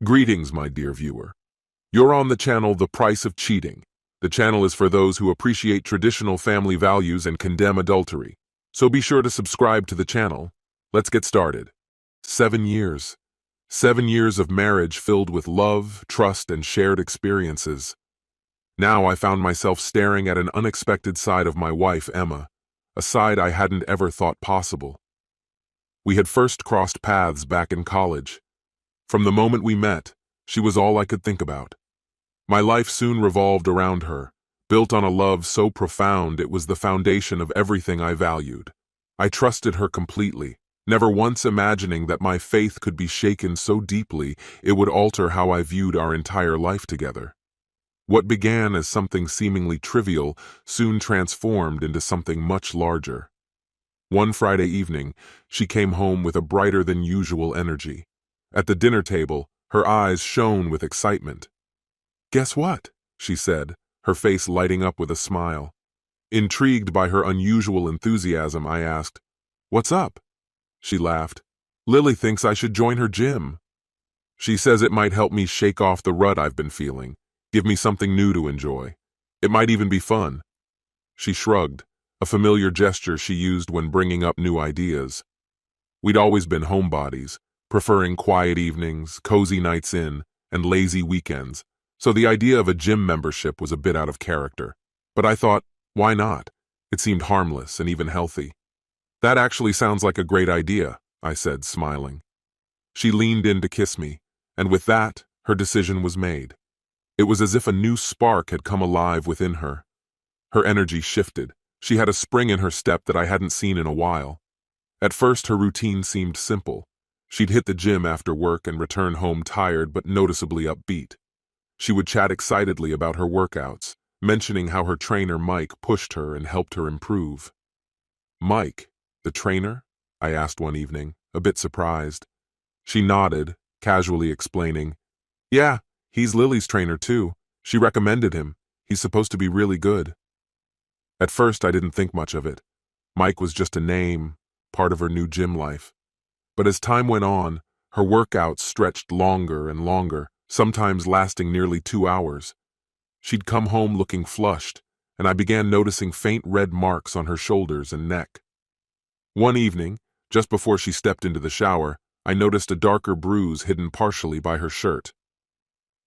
Greetings, my dear viewer. You're on the channel The Price of Cheating. The channel is for those who appreciate traditional family values and condemn adultery. So be sure to subscribe to the channel. Let's get started. 7 years. 7 years of marriage filled with love, trust, and shared experiences. Now I found myself staring at an unexpected side of my wife, Emma, a side I hadn't ever thought possible. We had first crossed paths back in college. From the moment we met, she was all I could think about. My life soon revolved around her, built on a love so profound it was the foundation of everything I valued. I trusted her completely, never once imagining that my faith could be shaken so deeply it would alter how I viewed our entire life together. What began as something seemingly trivial soon transformed into something much larger. One Friday evening, she came home with a brighter than usual energy. At the dinner table, her eyes shone with excitement. "Guess what?" she said, her face lighting up with a smile. Intrigued by her unusual enthusiasm, I asked, "What's up?" She laughed. "Lily thinks I should join her gym. She says it might help me shake off the rut I've been feeling, give me something new to enjoy. It might even be fun." She shrugged, a familiar gesture she used when bringing up new ideas. We'd always been homebodies, preferring quiet evenings, cozy nights in, and lazy weekends, so the idea of a gym membership was a bit out of character. But I thought, why not? It seemed harmless and even healthy. "That actually sounds like a great idea," I said, smiling. She leaned in to kiss me, and with that, her decision was made. It was as if a new spark had come alive within her. Her energy shifted. She had a spring in her step that I hadn't seen in a while. At first, her routine seemed simple. She'd hit the gym after work and return home tired but noticeably upbeat. She would chat excitedly about her workouts, mentioning how her trainer Mike pushed her and helped her improve. "Mike, the trainer?" I asked one evening, a bit surprised. She nodded, casually explaining, "Yeah, he's Lily's trainer too. She recommended him. He's supposed to be really good." At first, I didn't think much of it. Mike was just a name, part of her new gym life. But as time went on, her workouts stretched longer and longer, sometimes lasting nearly 2 hours. She'd come home looking flushed, and I began noticing faint red marks on her shoulders and neck. One evening, just before she stepped into the shower, I noticed a darker bruise hidden partially by her shirt.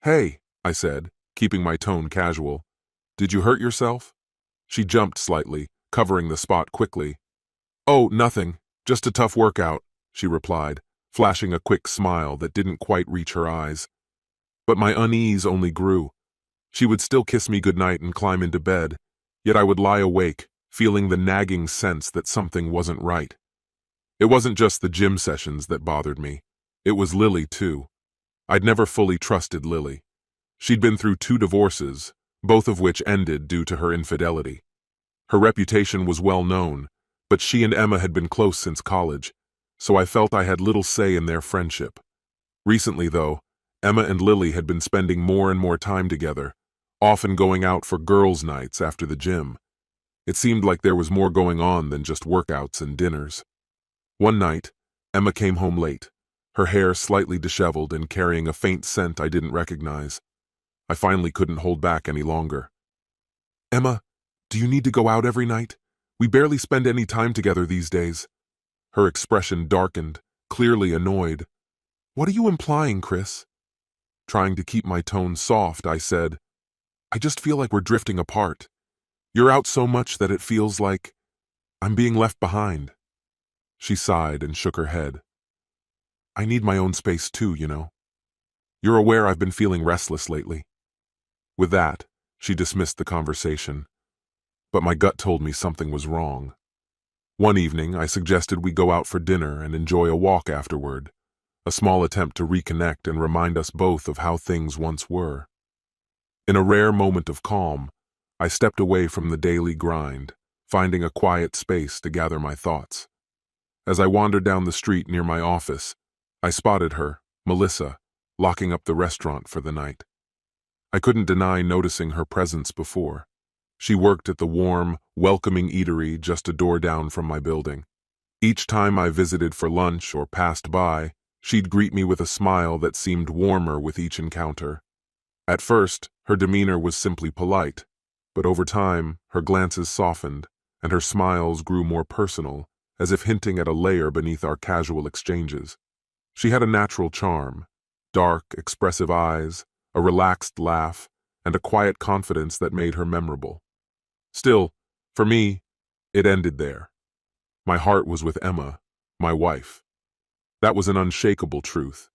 "Hey," I said, keeping my tone casual. "Did you hurt yourself?" She jumped slightly, covering the spot quickly. "Oh, nothing. Just a tough workout," she replied, flashing a quick smile that didn't quite reach her eyes. But my unease only grew. She would still kiss me goodnight and climb into bed, yet I would lie awake, feeling the nagging sense that something wasn't right. It wasn't just the gym sessions that bothered me. It was Lily, too. I'd never fully trusted Lily. She'd been through 2 divorces, both of which ended due to her infidelity. Her reputation was well known, but she and Emma had been close since college, so I felt I had little say in their friendship. Recently, though, Emma and Lily had been spending more and more time together, often going out for girls' nights after the gym. It seemed like there was more going on than just workouts and dinners. One night, Emma came home late, her hair slightly disheveled and carrying a faint scent I didn't recognize. I finally couldn't hold back any longer. "Emma, do you need to go out every night? We barely spend any time together these days." Her expression darkened, clearly annoyed. "What are you implying, Chris?" Trying to keep my tone soft, I said, "I just feel like we're drifting apart. You're out so much that it feels like I'm being left behind." She sighed and shook her head. "I need my own space too, you know. You're aware I've been feeling restless lately." With that, she dismissed the conversation. But my gut told me something was wrong. One evening, I suggested we go out for dinner and enjoy a walk afterward, a small attempt to reconnect and remind us both of how things once were. In a rare moment of calm, I stepped away from the daily grind, finding a quiet space to gather my thoughts. As I wandered down the street near my office, I spotted her, Melissa, locking up the restaurant for the night. I couldn't deny noticing her presence before. She worked at the warm, welcoming eatery just a door down from my building. Each time I visited for lunch or passed by, She'd greet me with a smile that seemed warmer with each encounter. At first, her demeanor was simply polite, but over time, her glances softened, and her smiles grew more personal, as if hinting at a layer beneath our casual exchanges. She had a natural charm, dark, expressive eyes, a relaxed laugh, and a quiet confidence that made her memorable. Still, for me, it ended there. My heart was with Emma, my wife. That was an unshakable truth.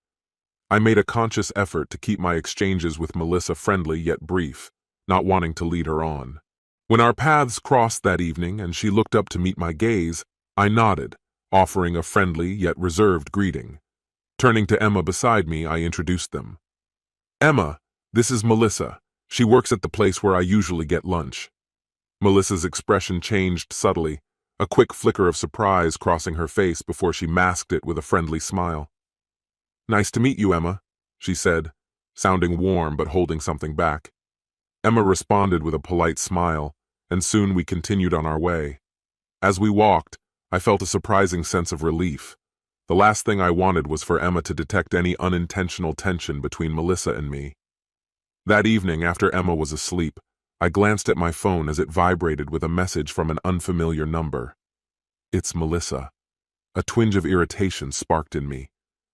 I made a conscious effort to keep my exchanges with Melissa friendly yet brief, not wanting to lead her on. When our paths crossed that evening and she looked up to meet my gaze, I nodded, offering a friendly yet reserved greeting. Turning to Emma beside me, I introduced them. "Emma, this is Melissa. She works at the place where I usually get lunch." Melissa's expression changed subtly, a quick flicker of surprise crossing her face before she masked it with a friendly smile. "Nice to meet you, Emma," she said, sounding warm but holding something back. Emma responded with a polite smile, and soon we continued on our way. As we walked, I felt a surprising sense of relief. The last thing I wanted was for Emma to detect any unintentional tension between Melissa and me. That evening, after Emma was asleep, I glanced at my phone as it vibrated with a message from an unfamiliar number. "It's Melissa." A twinge of irritation sparked in me.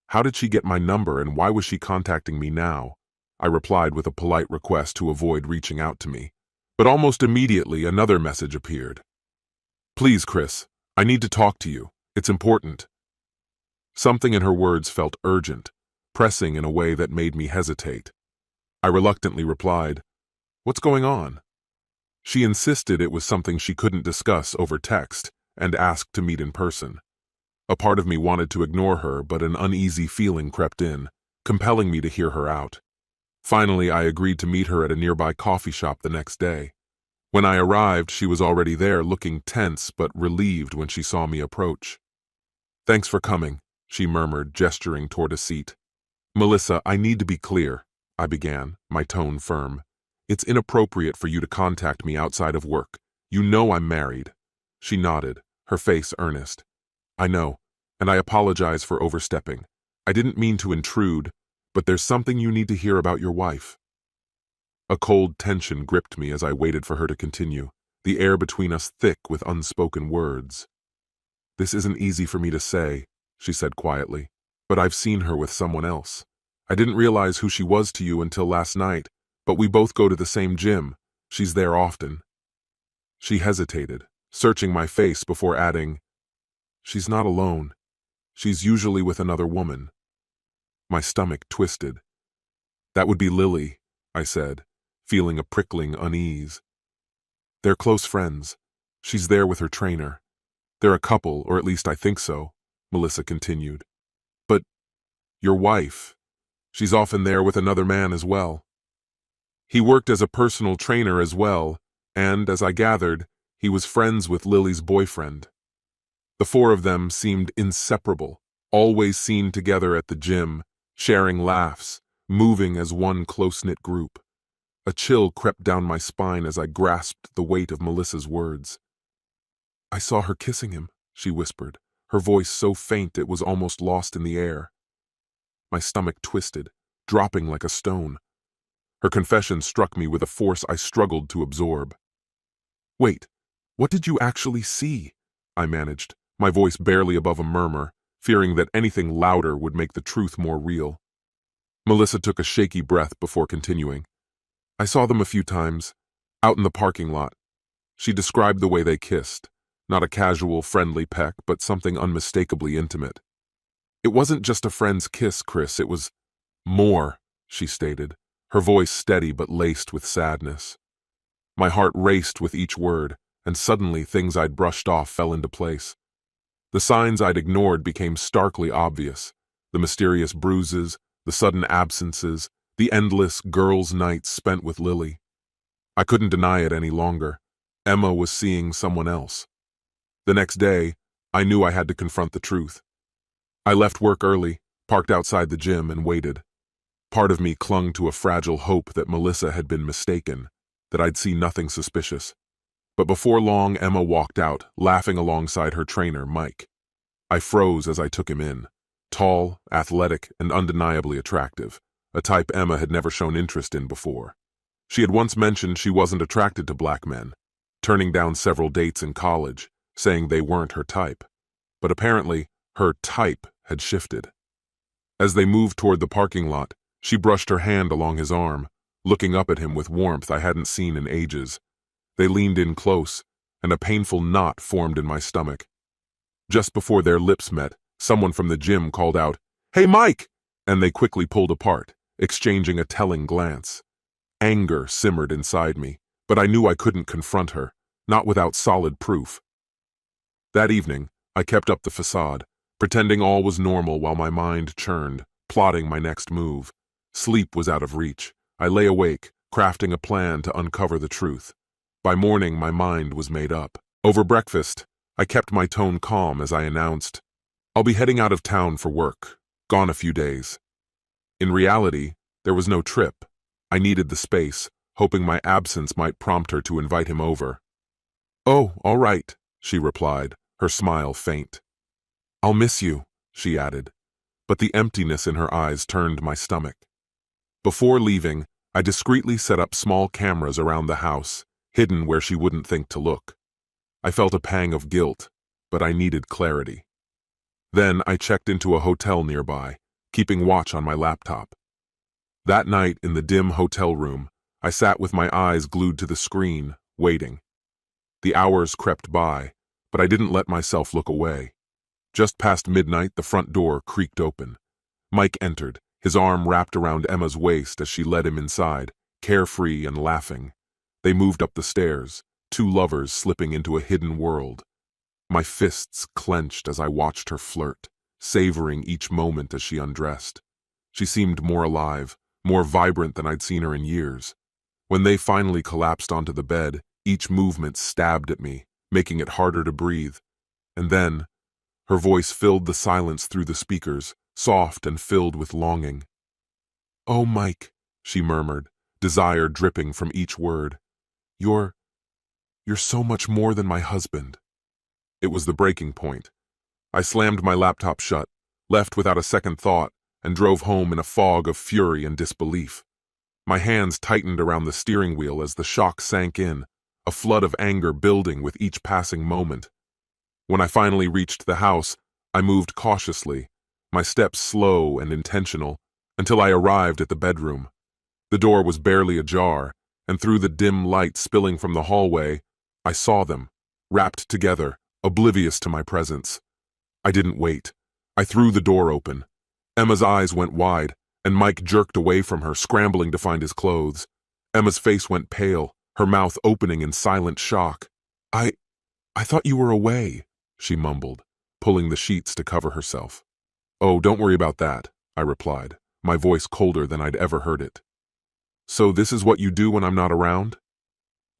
How did she get my number and why was she contacting me now? I replied with a polite request to avoid reaching out to me. But almost immediately, another message appeared. "Please, Chris, I need to talk to you. It's important." Something in her words felt urgent, pressing in a way that made me hesitate. I reluctantly replied, "What's going on?" She insisted it was something she couldn't discuss over text and asked to meet in person. A part of me wanted to ignore her, but an uneasy feeling crept in, compelling me to hear her out. Finally, I agreed to meet her at a nearby coffee shop the next day. When I arrived, she was already there, looking tense but relieved when she saw me approach. "Thanks for coming," she murmured, gesturing toward a seat. "Melissa, I need to be clear," I began, my tone firm. "It's inappropriate for you to contact me outside of work. You know I'm married." She nodded, her face earnest. "I know, and I apologize for overstepping. I didn't mean to intrude, but there's something you need to hear about your wife." A cold tension gripped me as I waited for her to continue, the air between us thick with unspoken words. "This isn't easy for me to say," she said quietly, "but I've seen her with someone else. I didn't realize who she was to you until last night, but we both go to the same gym. She's there often." She hesitated, searching my face before adding, "She's not alone. She's usually with another woman." My stomach twisted. "That would be Lily," I said, feeling a prickling unease. "They're close friends. She's there with her trainer. They're a couple, or at least I think so," Melissa continued. "But your wife, she's often there with another man as well." He worked as a personal trainer as well, and, as I gathered, he was friends with Lily's boyfriend. The four of them seemed inseparable, always seen together at the gym, sharing laughs, moving as one close-knit group. A chill crept down my spine as I grasped the weight of Melissa's words. "I saw her kissing him," she whispered, her voice so faint it was almost lost in the air. My stomach twisted, dropping like a stone. Her confession struck me with a force I struggled to absorb. "Wait, what did you actually see?" I managed, my voice barely above a murmur, fearing that anything louder would make the truth more real. Melissa took a shaky breath before continuing. "I saw them a few times, out in the parking lot." She described the way they kissed, not a casual, friendly peck, but something unmistakably intimate. "It wasn't just a friend's kiss, Chris, it was more," she stated, her voice steady but laced with sadness. My heart raced with each word, and suddenly things I'd brushed off fell into place. The signs I'd ignored became starkly obvious: the mysterious bruises, the sudden absences, the endless girls' nights spent with Lily. I couldn't deny it any longer. Emma was seeing someone else. The next day, I knew I had to confront the truth. I left work early, parked outside the gym, and waited. Part of me clung to a fragile hope that Melissa had been mistaken, that I'd see nothing suspicious. But before long, Emma walked out, laughing alongside her trainer, Mike. I froze as I took him in. Tall, athletic, and undeniably attractive, a type Emma had never shown interest in before. She had once mentioned she wasn't attracted to black men, turning down several dates in college, saying they weren't her type. But apparently, her type had shifted. As they moved toward the parking lot, she brushed her hand along his arm, looking up at him with warmth I hadn't seen in ages. They leaned in close, and a painful knot formed in my stomach. Just before their lips met, someone from the gym called out, "Hey, Mike!" And they quickly pulled apart, exchanging a telling glance. Anger simmered inside me, but I knew I couldn't confront her, not without solid proof. That evening, I kept up the facade, pretending all was normal while my mind churned, plotting my next move. Sleep was out of reach. I lay awake, crafting a plan to uncover the truth. By morning, my mind was made up. Over breakfast, I kept my tone calm as I announced, "I'll be heading out of town for work, gone a few days." In reality, there was no trip. I needed the space, hoping my absence might prompt her to invite him over. "Oh, all right," she replied, her smile faint. "I'll miss you," she added, but the emptiness in her eyes turned my stomach. Before leaving, I discreetly set up small cameras around the house, hidden where she wouldn't think to look. I felt a pang of guilt, but I needed clarity. Then I checked into a hotel nearby, keeping watch on my laptop. That night in the dim hotel room, I sat with my eyes glued to the screen, waiting. The hours crept by, but I didn't let myself look away. Just past midnight, the front door creaked open. Mike entered, his arm wrapped around Emma's waist as she led him inside, carefree and laughing. They moved up the stairs, two lovers slipping into a hidden world. My fists clenched as I watched her flirt, savoring each moment as she undressed. She seemed more alive, more vibrant than I'd seen her in years. When they finally collapsed onto the bed, each movement stabbed at me, making it harder to breathe. And then, her voice filled the silence through the speakers, soft and filled with longing. "Oh, Mike," she murmured, desire dripping from each word. You're so much more than my husband." It was the breaking point. I slammed my laptop shut, left without a second thought, and drove home in a fog of fury and disbelief. My hands tightened around the steering wheel as the shock sank in, a flood of anger building with each passing moment. When I finally reached the house, I moved cautiously, my steps slow and intentional, until I arrived at the bedroom. The door was barely ajar, and through the dim light spilling from the hallway, I saw them, wrapped together, oblivious to my presence. I didn't wait. I threw the door open. Emma's eyes went wide, and Mike jerked away from her, scrambling to find his clothes. Emma's face went pale, her mouth opening in silent shock. I thought you were away," she mumbled, pulling the sheets to cover herself. "Oh, don't worry about that," I replied, my voice colder than I'd ever heard it. "So this is what you do when I'm not around?"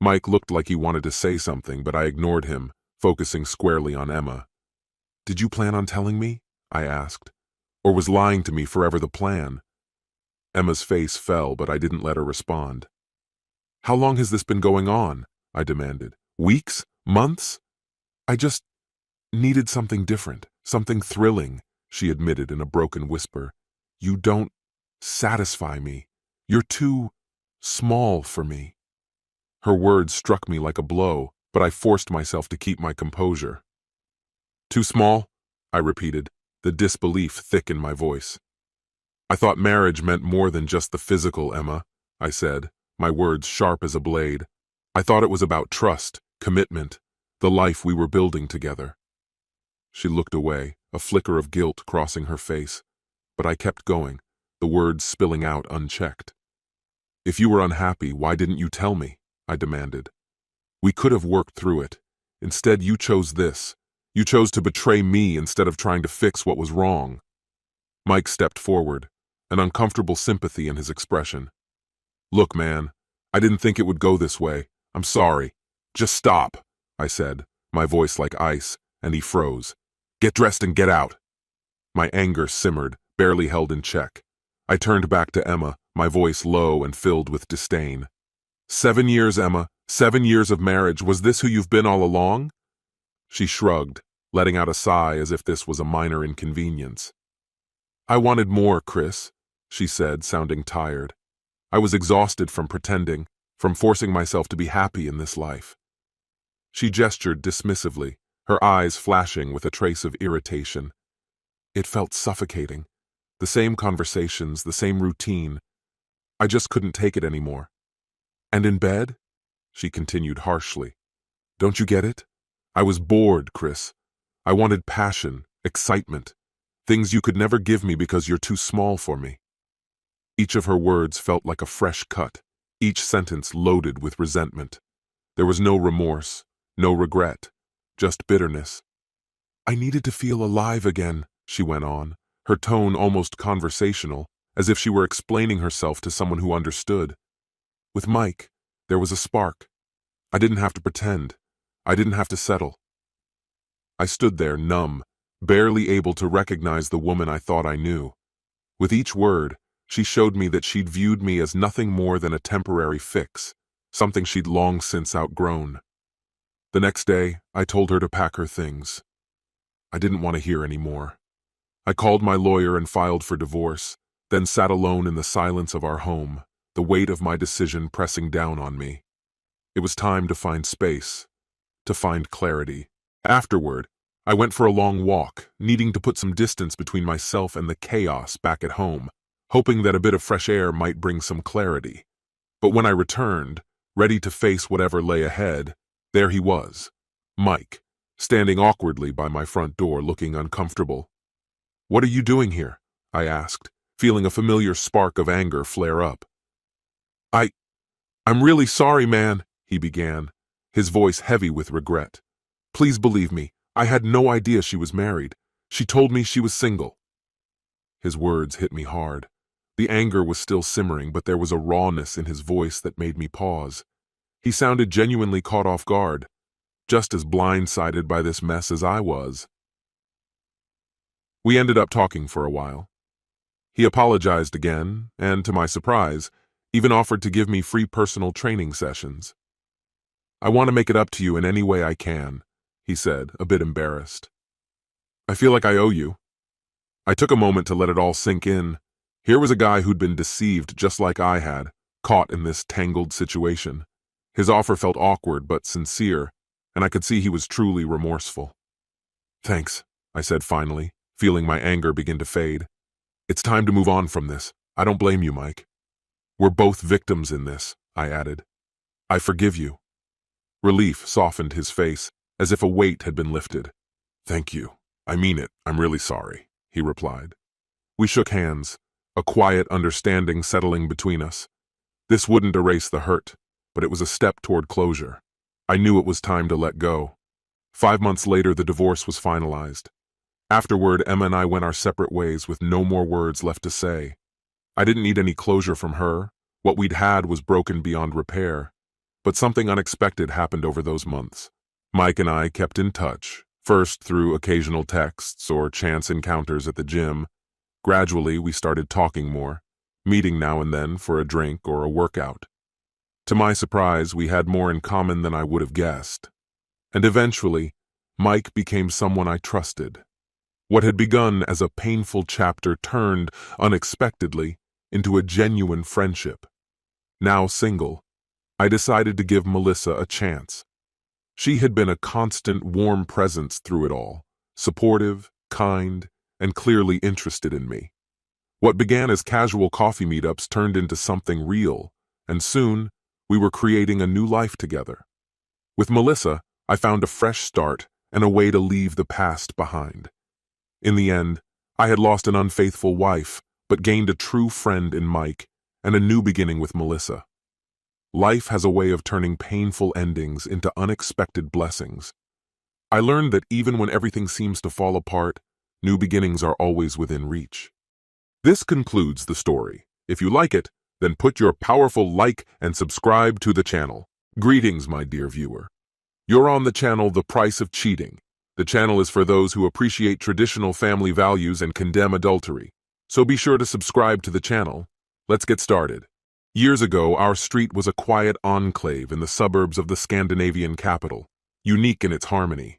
Mike looked like he wanted to say something, but I ignored him, focusing squarely on Emma. "Did you plan on telling me?" I asked. "Or was lying to me forever the plan?" Emma's face fell, but I didn't let her respond. "How long has this been going on?" I demanded. "Weeks? Months?" "I just needed something different, something thrilling," she admitted in a broken whisper. "You don't satisfy me. You're too small for me." Her words struck me like a blow, but I forced myself to keep my composure. "Too small?" I repeated, the disbelief thick in my voice. "I thought marriage meant more than just the physical, Emma," I said, my words sharp as a blade. "I thought it was about trust, commitment, the life we were building together." She looked away, a flicker of guilt crossing her face, but I kept going, the words spilling out unchecked. "If you were unhappy, why didn't you tell me?" I demanded. "We could have worked through it. Instead, you chose this. You chose to betray me instead of trying to fix what was wrong." Mike stepped forward, an uncomfortable sympathy in his expression. "Look, man, I didn't think it would go this way. I'm sorry. Just stop," I said, my voice like ice, and he froze. "Get dressed and get out." My anger simmered, barely held in check. I turned back to Emma, my voice low and filled with disdain. 7 years, Emma, 7 years of marriage. Was this who you've been all along?" She shrugged, letting out a sigh as if this was a minor inconvenience. I wanted more, Chris, she said, sounding tired. I was exhausted from pretending, from forcing myself to be happy in this life. She gestured dismissively, her eyes flashing with a trace of irritation. It felt suffocating. The same conversations, the same routine. I just couldn't take it anymore. And in bed? She continued harshly. Don't you get it? I was bored, Chris. I wanted passion, excitement, things you could never give me because you're too small for me. Each of her words felt like a fresh cut, each sentence loaded with resentment. There was no remorse, no regret, just bitterness. I needed to feel alive again, she went on, her tone almost conversational, as if she were explaining herself to someone who understood. With Mike, there was a spark. I didn't have to pretend. I didn't have to settle. I stood there, numb, barely able to recognize the woman I thought I knew. With each word, she showed me that she'd viewed me as nothing more than a temporary fix, something she'd long since outgrown. The next day, I told her to pack her things. I didn't want to hear any more. I called my lawyer and filed for divorce, then sat alone in the silence of our home, the weight of my decision pressing down on me. It was time to find space, to find clarity. Afterward, I went for a long walk, needing to put some distance between myself and the chaos back at home, hoping that a bit of fresh air might bring some clarity. But when I returned, ready to face whatever lay ahead, there he was, Mike, standing awkwardly by my front door looking uncomfortable. What are you doing here? I asked, feeling a familiar spark of anger flare up. I'm really sorry, man, he began, his voice heavy with regret. Please believe me, I had no idea she was married. She told me she was single. His words hit me hard. The anger was still simmering, but there was a rawness in his voice that made me pause. He sounded genuinely caught off guard, just as blindsided by this mess as I was. We ended up talking for a while. He apologized again, and to my surprise, even offered to give me free personal training sessions. I want to make it up to you in any way I can, he said, a bit embarrassed. I feel like I owe you. I took a moment to let it all sink in. Here was a guy who'd been deceived just like I had, caught in this tangled situation. His offer felt awkward but sincere, and I could see he was truly remorseful. Thanks, I said finally, feeling my anger begin to fade. It's time to move on from this. I don't blame you, Mike. We're both victims in this, I added. I forgive you. Relief softened his face, as if a weight had been lifted. Thank you. I mean it. I'm really sorry, he replied. We shook hands, a quiet understanding settling between us. This wouldn't erase the hurt, but it was a step toward closure. I knew it was time to let go. 5 months later, the divorce was finalized. Afterward, Emma and I went our separate ways with no more words left to say. I didn't need any closure from her. What we'd had was broken beyond repair. But something unexpected happened over those months. Mike and I kept in touch, first through occasional texts or chance encounters at the gym. Gradually, we started talking more, meeting now and then for a drink or a workout. To my surprise, we had more in common than I would have guessed. And eventually, Mike became someone I trusted. What had begun as a painful chapter turned, unexpectedly, into a genuine friendship. Now single, I decided to give Melissa a chance. She had been a constant, warm presence through it all, supportive, kind, and clearly interested in me. What began as casual coffee meetups turned into something real, and soon, we were creating a new life together. With Melissa, I found a fresh start and a way to leave the past behind. In the end, I had lost an unfaithful wife, but gained a true friend in Mike and a new beginning with Melissa. Life has a way of turning painful endings into unexpected blessings. I learned that even when everything seems to fall apart, new beginnings are always within reach. This concludes the story. If you like it, then put your powerful like and subscribe to the channel. Greetings, my dear viewer. You're on the channel The Price of Cheating. The channel is for those who appreciate traditional family values and condemn adultery. So be sure to subscribe to the channel. Let's get started. Years ago, our street was a quiet enclave in the suburbs of the Scandinavian capital, unique in its harmony.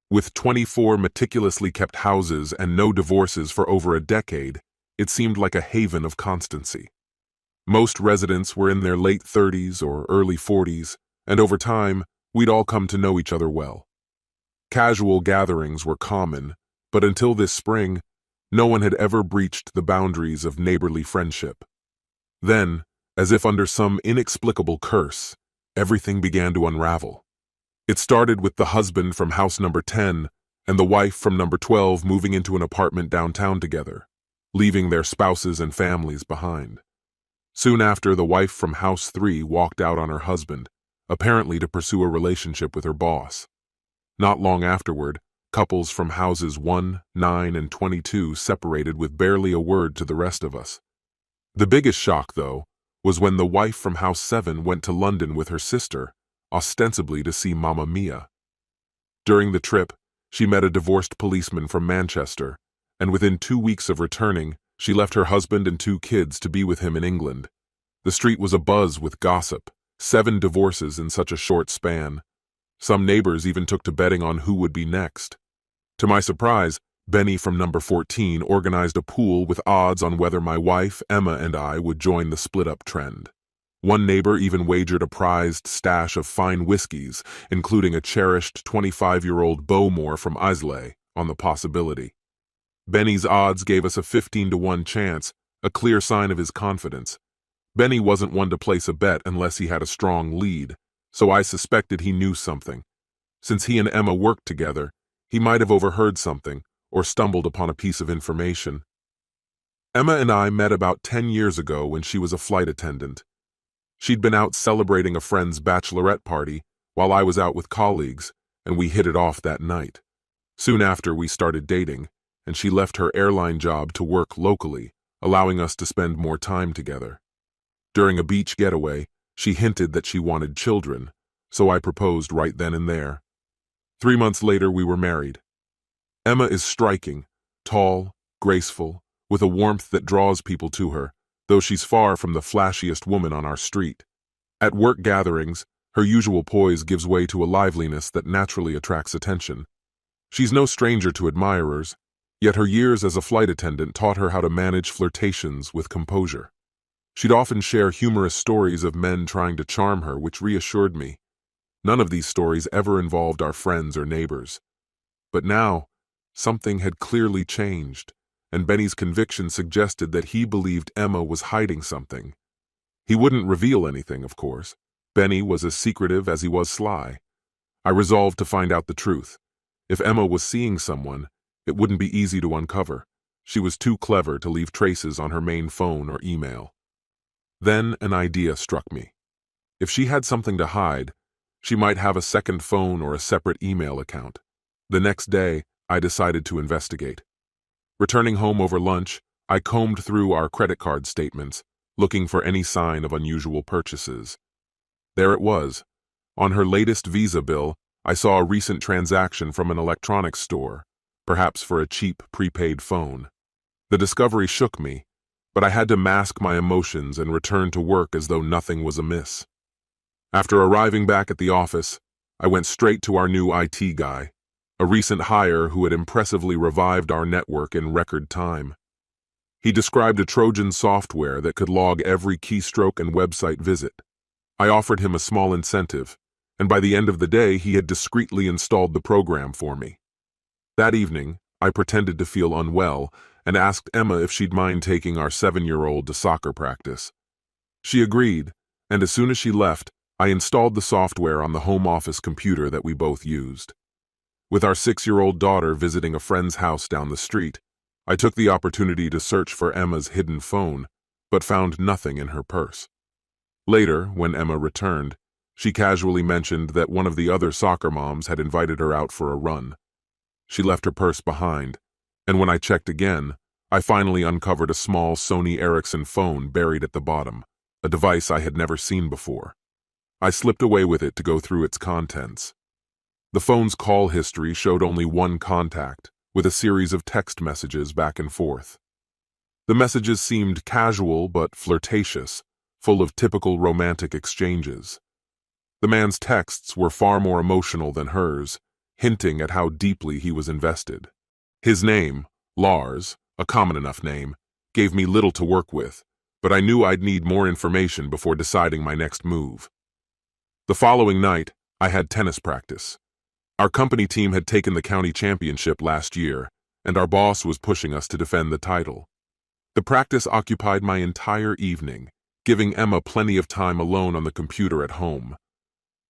With 24 meticulously kept houses and no divorces for over a decade, it seemed like a haven of constancy. Most residents were in their late 30s or early 40s, and over time, we'd all come to know each other well. Casual gatherings were common, but until this spring, no one had ever breached the boundaries of neighborly friendship. Then, as if under some inexplicable curse, everything began to unravel. It started with the husband from house number 10 and the wife from number 12 moving into an apartment downtown together, leaving their spouses and families behind. Soon after, the wife from house 3 walked out on her husband, apparently to pursue a relationship with her boss. Not long afterward, couples from houses 1, 9, and 22 separated with barely a word to the rest of us. The biggest shock, though, was when the wife from house 7 went to London with her sister, ostensibly to see Mamma Mia. During the trip, she met a divorced policeman from Manchester, and within 2 weeks of returning, she left her husband and 2 kids to be with him in England. The street was abuzz with gossip, 7 divorces in such a short span. Some neighbors even took to betting on who would be next. To my surprise, Benny from number 14 organized a pool with odds on whether my wife, Emma, and I would join the split-up trend. One neighbor even wagered a prized stash of fine whiskeys, including a cherished 25-year-old Bowmore from Islay, on the possibility. Benny's odds gave us a 15-to-1 chance, a clear sign of his confidence. Benny wasn't one to place a bet unless he had a strong lead, so I suspected he knew something. Since he and Emma worked together, he might have overheard something or stumbled upon a piece of information. Emma and I met about 10 years ago when she was a flight attendant. She'd been out celebrating a friend's bachelorette party while I was out with colleagues, and we hit it off that night. Soon after, we started dating, and she left her airline job to work locally, allowing us to spend more time together. During a beach getaway, she hinted that she wanted children, so I proposed right then and there. 3 months later, we were married. Emma is striking, tall, graceful, with a warmth that draws people to her, though she's far from the flashiest woman on our street. At work gatherings, her usual poise gives way to a liveliness that naturally attracts attention. She's no stranger to admirers, yet her years as a flight attendant taught her how to manage flirtations with composure. She'd often share humorous stories of men trying to charm her, which reassured me. None of these stories ever involved our friends or neighbors. But now, something had clearly changed, and Benny's conviction suggested that he believed Emma was hiding something. He wouldn't reveal anything, of course. Benny was as secretive as he was sly. I resolved to find out the truth. If Emma was seeing someone, it wouldn't be easy to uncover. She was too clever to leave traces on her main phone or email. Then an idea struck me. If she had something to hide, she might have a second phone or a separate email account. The next day, I decided to investigate. Returning home over lunch, I combed through our credit card statements, looking for any sign of unusual purchases. There it was. On her latest Visa bill, I saw a recent transaction from an electronics store, perhaps for a cheap prepaid phone. The discovery shook me, but I had to mask my emotions and return to work as though nothing was amiss. After arriving back at the office, I went straight to our new IT guy, a recent hire who had impressively revived our network in record time. He described a Trojan software that could log every keystroke and website visit. I offered him a small incentive, and by the end of the day he had discreetly installed the program for me. That evening, I pretended to feel unwell and asked Emma if she'd mind taking our 7-year-old to soccer practice. She agreed, and as soon as she left, I installed the software on the home office computer that we both used. With our 6-year-old daughter visiting a friend's house down the street, I took the opportunity to search for Emma's hidden phone, but found nothing in her purse. Later, when Emma returned, she casually mentioned that one of the other soccer moms had invited her out for a run. She left her purse behind, and when I checked again, I finally uncovered a small Sony Ericsson phone buried at the bottom, a device I had never seen before. I slipped away with it to go through its contents. The phone's call history showed only one contact, with a series of text messages back and forth. The messages seemed casual but flirtatious, full of typical romantic exchanges. The man's texts were far more emotional than hers, hinting at how deeply he was invested. His name, Lars, a common enough name, gave me little to work with, but I knew I'd need more information before deciding my next move. The following night, I had tennis practice. Our company team had taken the county championship last year, and our boss was pushing us to defend the title. The practice occupied my entire evening, giving Emma plenty of time alone on the computer at home.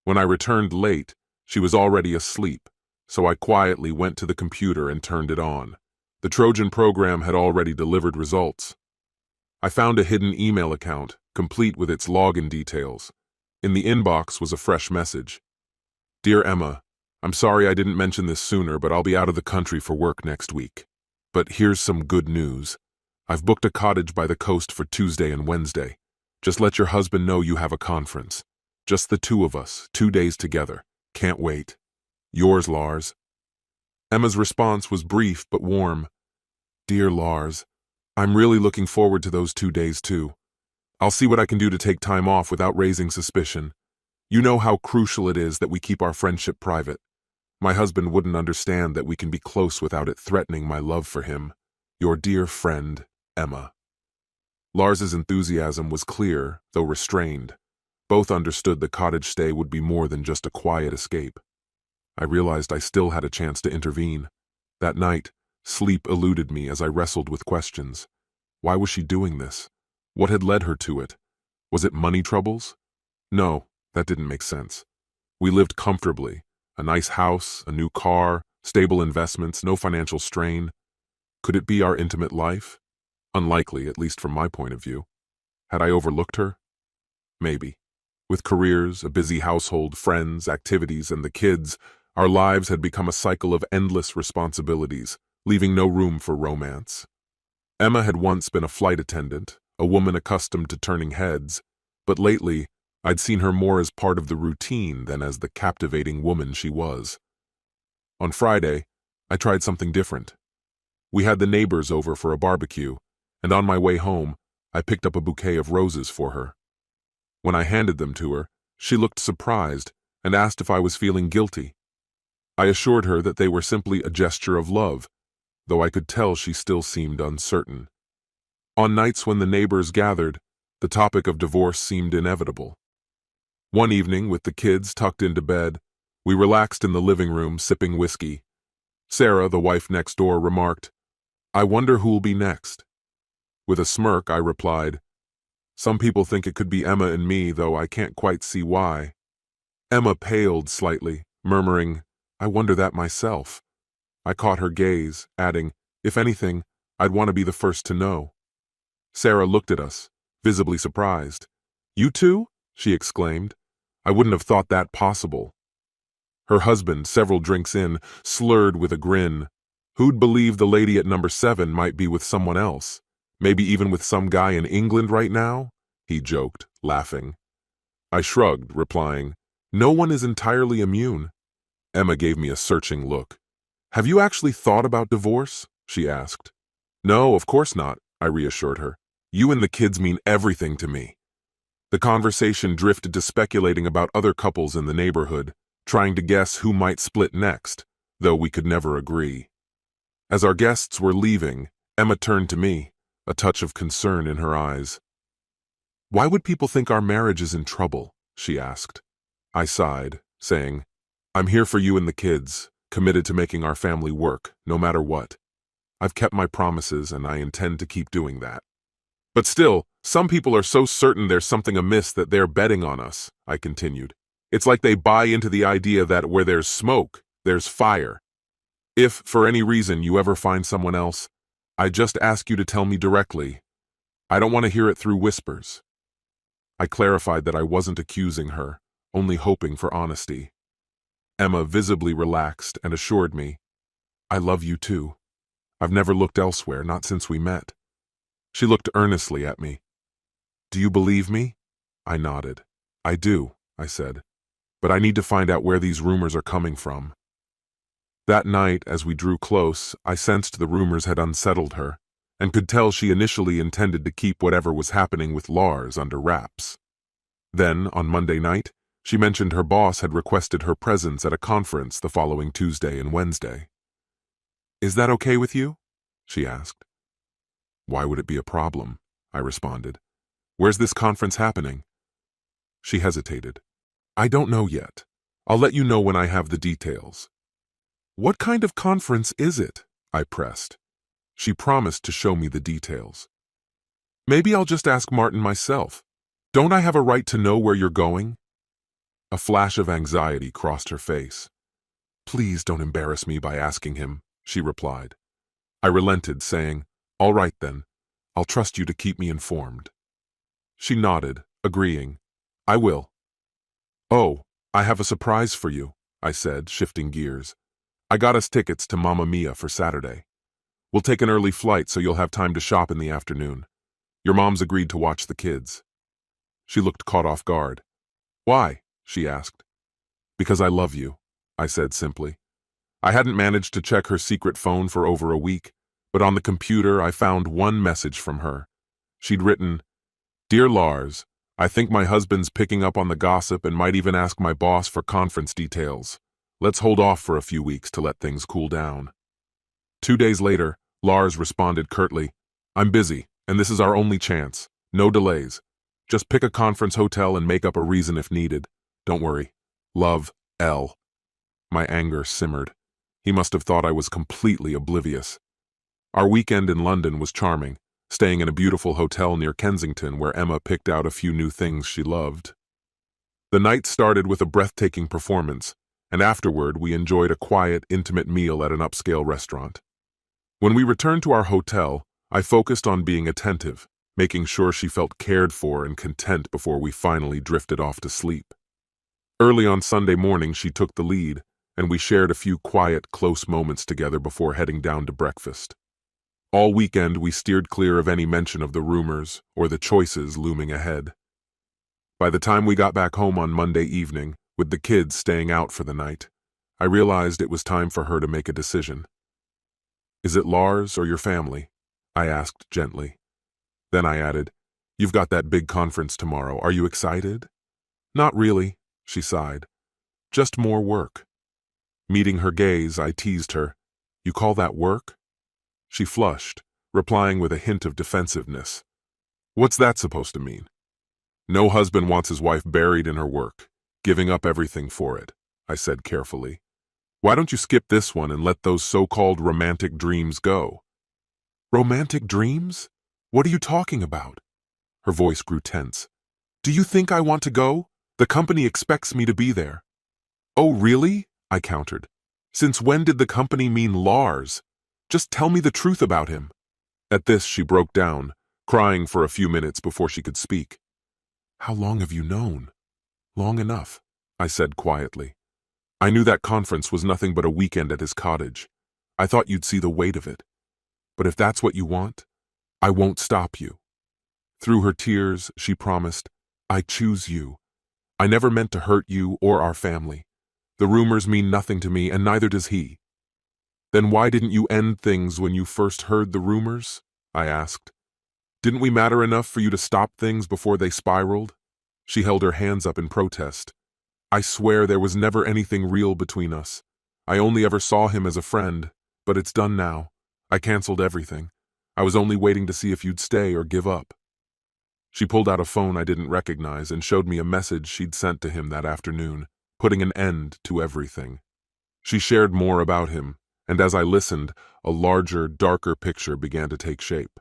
When I returned late, she was already asleep, so I quietly went to the computer and turned it on. The Trojan program had already delivered results. I found a hidden email account, complete with its login details. In the inbox was a fresh message. Dear Emma, I'm sorry I didn't mention this sooner, but I'll be out of the country for work next week. But here's some good news. I've booked a cottage by the coast for Tuesday and Wednesday. Just let your husband know you have a conference. Just the two of us, 2 days together. Can't wait. Yours, Lars. Emma's response was brief but warm. Dear Lars, I'm really looking forward to those 2 days too. I'll see what I can do to take time off without raising suspicion. You know how crucial it is that we keep our friendship private. My husband wouldn't understand that we can be close without it threatening my love for him. Your dear friend, Emma. Lars's enthusiasm was clear, though restrained. Both understood the cottage stay would be more than just a quiet escape. I realized I still had a chance to intervene. That night, sleep eluded me as I wrestled with questions. Why was she doing this? What had led her to it? Was it money troubles? No, that didn't make sense. We lived comfortably. A nice house, a new car, stable investments, no financial strain. Could it be our intimate life? Unlikely, at least from my point of view. Had I overlooked her? Maybe. With careers, a busy household, friends, activities, and the kids, our lives had become a cycle of endless responsibilities, leaving no room for romance. Emma had once been a flight attendant, a woman accustomed to turning heads, but lately, I'd seen her more as part of the routine than as the captivating woman she was. On Friday, I tried something different. We had the neighbors over for a barbecue, and on my way home, I picked up a bouquet of roses for her. When I handed them to her, she looked surprised and asked if I was feeling guilty. I assured her that they were simply a gesture of love, though I could tell she still seemed uncertain. On nights when the neighbors gathered, the topic of divorce seemed inevitable. One evening, with the kids tucked into bed, we relaxed in the living room sipping whiskey. Sarah, the wife next door, remarked, I wonder who'll be next. With a smirk, I replied, Some people think it could be Emma and me, though I can't quite see why. Emma paled slightly, murmuring, I wonder that myself. I caught her gaze, adding, If anything, I'd want to be the first to know. Sarah looked at us, visibly surprised. You two? She exclaimed. I wouldn't have thought that possible. Her husband, several drinks in, slurred with a grin. Who'd believe the lady at number 7 might be with someone else? Maybe even with some guy in England right now? He joked, laughing. I shrugged, replying, No one is entirely immune. Emma gave me a searching look. Have you actually thought about divorce? She asked. No, of course not, I reassured her. You and the kids mean everything to me. The conversation drifted to speculating about other couples in the neighborhood, trying to guess who might split next, though we could never agree. As our guests were leaving, Emma turned to me, a touch of concern in her eyes. Why would people think our marriage is in trouble? She asked. I sighed, saying, I'm here for you and the kids, committed to making our family work, no matter what. I've kept my promises and I intend to keep doing that. But still, some people are so certain there's something amiss that they're betting on us, I continued. It's like they buy into the idea that where there's smoke, there's fire. If, for any reason, you ever find someone else, I just ask you to tell me directly. I don't want to hear it through whispers. I clarified that I wasn't accusing her, only hoping for honesty. Emma visibly relaxed and assured me, I love you too. I've never looked elsewhere, not since we met. She looked earnestly at me. Do you believe me? I nodded. I do, I said. But I need to find out where these rumors are coming from. That night, as we drew close, I sensed the rumors had unsettled her, and could tell she initially intended to keep whatever was happening with Lars under wraps. Then, on Monday night, she mentioned her boss had requested her presence at a conference the following Tuesday and Wednesday. Is that okay with you? She asked. Why would it be a problem? I responded. Where's this conference happening? She hesitated. I don't know yet. I'll let you know when I have the details. What kind of conference is it? I pressed. She promised to show me the details. Maybe I'll just ask Martin myself. Don't I have a right to know where you're going? A flash of anxiety crossed her face. Please don't embarrass me by asking him, she replied. I relented, saying, All right then, I'll trust you to keep me informed. She nodded, agreeing. I will. Oh, I have a surprise for you, I said, shifting gears. I got us tickets to Mamma Mia for Saturday. We'll take an early flight so you'll have time to shop in the afternoon. Your mom's agreed to watch the kids. She looked caught off guard. Why? She asked. Because I love you, I said simply. I hadn't managed to check her secret phone for over a week, but on the computer I found one message from her. She'd written, Dear Lars, I think my husband's picking up on the gossip and might even ask my boss for conference details. Let's hold off for a few weeks to let things cool down. 2 days later, Lars responded curtly, I'm busy, and this is our only chance. No delays. Just pick a conference hotel and make up a reason if needed. Don't worry. Love, L. My anger simmered. He must have thought I was completely oblivious. Our weekend in London was charming, staying in a beautiful hotel near Kensington where Emma picked out a few new things she loved. The night started with a breathtaking performance, and afterward we enjoyed a quiet, intimate meal at an upscale restaurant. When we returned to our hotel, I focused on being attentive, making sure she felt cared for and content before we finally drifted off to sleep. Early on Sunday morning, she took the lead, and we shared a few quiet, close moments together before heading down to breakfast. All weekend, we steered clear of any mention of the rumors or the choices looming ahead. By the time we got back home on Monday evening, with the kids staying out for the night, I realized it was time for her to make a decision. Is it Lars or your family? I asked gently. Then I added, You've got that big conference tomorrow. Are you excited? Not really, she sighed. Just more work. Meeting her gaze, I teased her. You call that work? She flushed, replying with a hint of defensiveness. What's that supposed to mean? No husband wants his wife buried in her work, giving up everything for it, I said carefully. Why don't you skip this one and let those so-called romantic dreams go? Romantic dreams? What are you talking about? Her voice grew tense. Do you think I want to go? The company expects me to be there. Oh, really? I countered. Since when did the company mean Lars? Just tell me the truth about him. At this, she broke down, crying for a few minutes before she could speak. How long have you known? Long enough, I said quietly. I knew that conference was nothing but a weekend at his cottage. I thought you'd see the weight of it. But if that's what you want, I won't stop you. Through her tears, she promised, I choose you. I never meant to hurt you or our family. The rumors mean nothing to me, and neither does he. Then why didn't you end things when you first heard the rumors? I asked. Didn't we matter enough for you to stop things before they spiraled? She held her hands up in protest. I swear there was never anything real between us. I only ever saw him as a friend, but it's done now. I canceled everything. I was only waiting to see if you'd stay or give up. She pulled out a phone I didn't recognize and showed me a message she'd sent to him that afternoon, putting an end to everything. She shared more about him, and as I listened, a larger, darker picture began to take shape.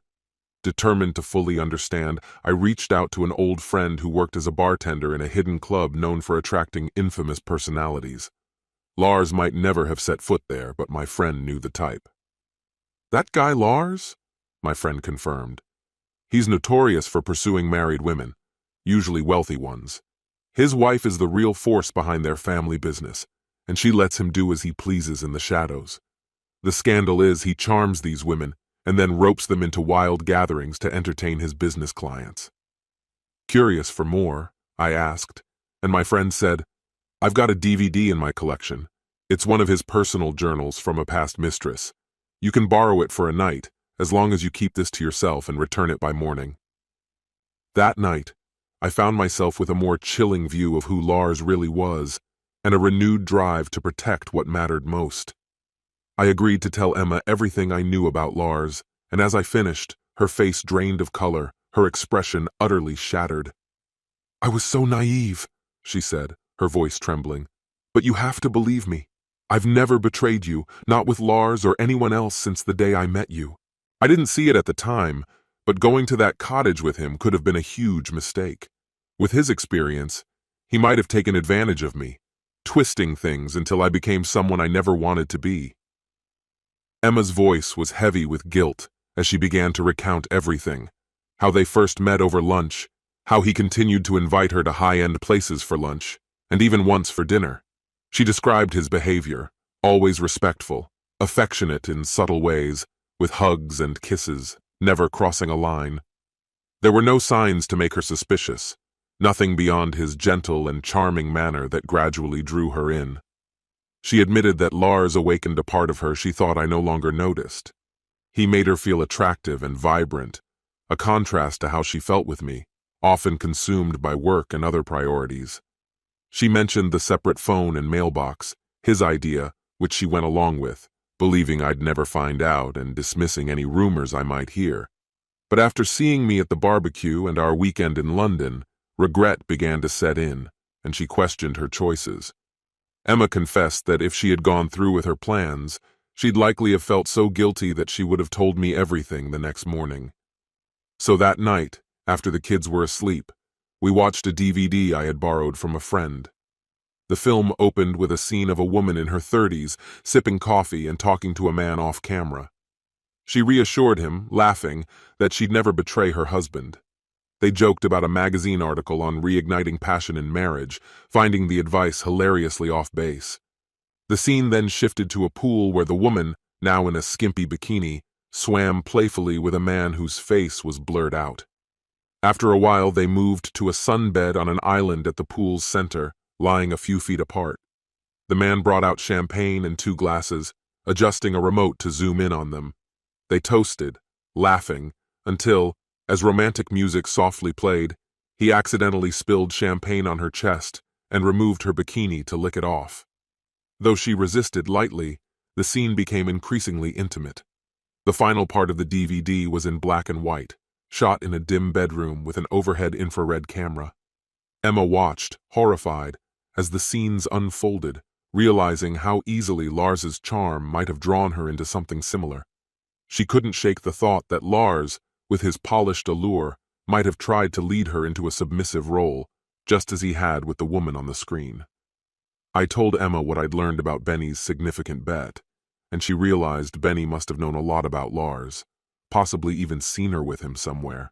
Determined to fully understand, I reached out to an old friend who worked as a bartender in a hidden club known for attracting infamous personalities. Lars might never have set foot there, but my friend knew the type. That guy Lars? My friend confirmed. He's notorious for pursuing married women, usually wealthy ones. His wife is the real force behind their family business, and she lets him do as he pleases in the shadows. The scandal is he charms these women and then ropes them into wild gatherings to entertain his business clients. Curious for more, I asked, and my friend said, I've got a DVD in my collection. It's one of his personal journals from a past mistress. You can borrow it for a night, as long as you keep this to yourself and return it by morning. That night, I found myself with a more chilling view of who Lars really was, and a renewed drive to protect what mattered most. I agreed to tell Emma everything I knew about Lars, and as I finished, her face drained of color, her expression utterly shattered. "I was so naive," she said, her voice trembling. "But you have to believe me. I've never betrayed you, not with Lars or anyone else since the day I met you. I didn't see it at the time, but going to that cottage with him could have been a huge mistake. With his experience, he might have taken advantage of me, twisting things until I became someone I never wanted to be." Emma's voice was heavy with guilt as she began to recount everything: how they first met over lunch, how he continued to invite her to high-end places for lunch, and even once for dinner. She described his behavior, always respectful, affectionate in subtle ways, with hugs and kisses, never crossing a line. There were no signs to make her suspicious, nothing beyond his gentle and charming manner that gradually drew her in. She admitted that Lars awakened a part of her she thought I no longer noticed. He made her feel attractive and vibrant, a contrast to how she felt with me, often consumed by work and other priorities. She mentioned the separate phone and mailbox, his idea, which she went along with, believing I'd never find out and dismissing any rumors I might hear. But after seeing me at the barbecue and our weekend in London, regret began to set in, and she questioned her choices. Emma confessed that if she had gone through with her plans, she'd likely have felt so guilty that she would have told me everything the next morning. So that night, after the kids were asleep, we watched a DVD I had borrowed from a friend. The film opened with a scene of a woman in her 30s sipping coffee and talking to a man off camera. She reassured him, laughing, that she'd never betray her husband. They joked about a magazine article on reigniting passion in marriage, finding the advice hilariously off base. The scene then shifted to a pool where the woman, now in a skimpy bikini, swam playfully with a man whose face was blurred out. After a while, they moved to a sunbed on an island at the pool's center, lying a few feet apart. The man brought out champagne and 2 glasses, adjusting a remote to zoom in on them. They toasted, laughing, until, as romantic music softly played, he accidentally spilled champagne on her chest and removed her bikini to lick it off. Though she resisted lightly, the scene became increasingly intimate. The final part of the DVD was in black and white, shot in a dim bedroom with an overhead infrared camera. Emma watched, horrified, as the scenes unfolded, realizing how easily Lars's charm might have drawn her into something similar. She couldn't shake the thought that Lars, with his polished allure, might have tried to lead her into a submissive role, just as he had with the woman on the screen. I told Emma what I'd learned about Benny's significant bet, and she realized Benny must have known a lot about Lars, possibly even seen her with him somewhere.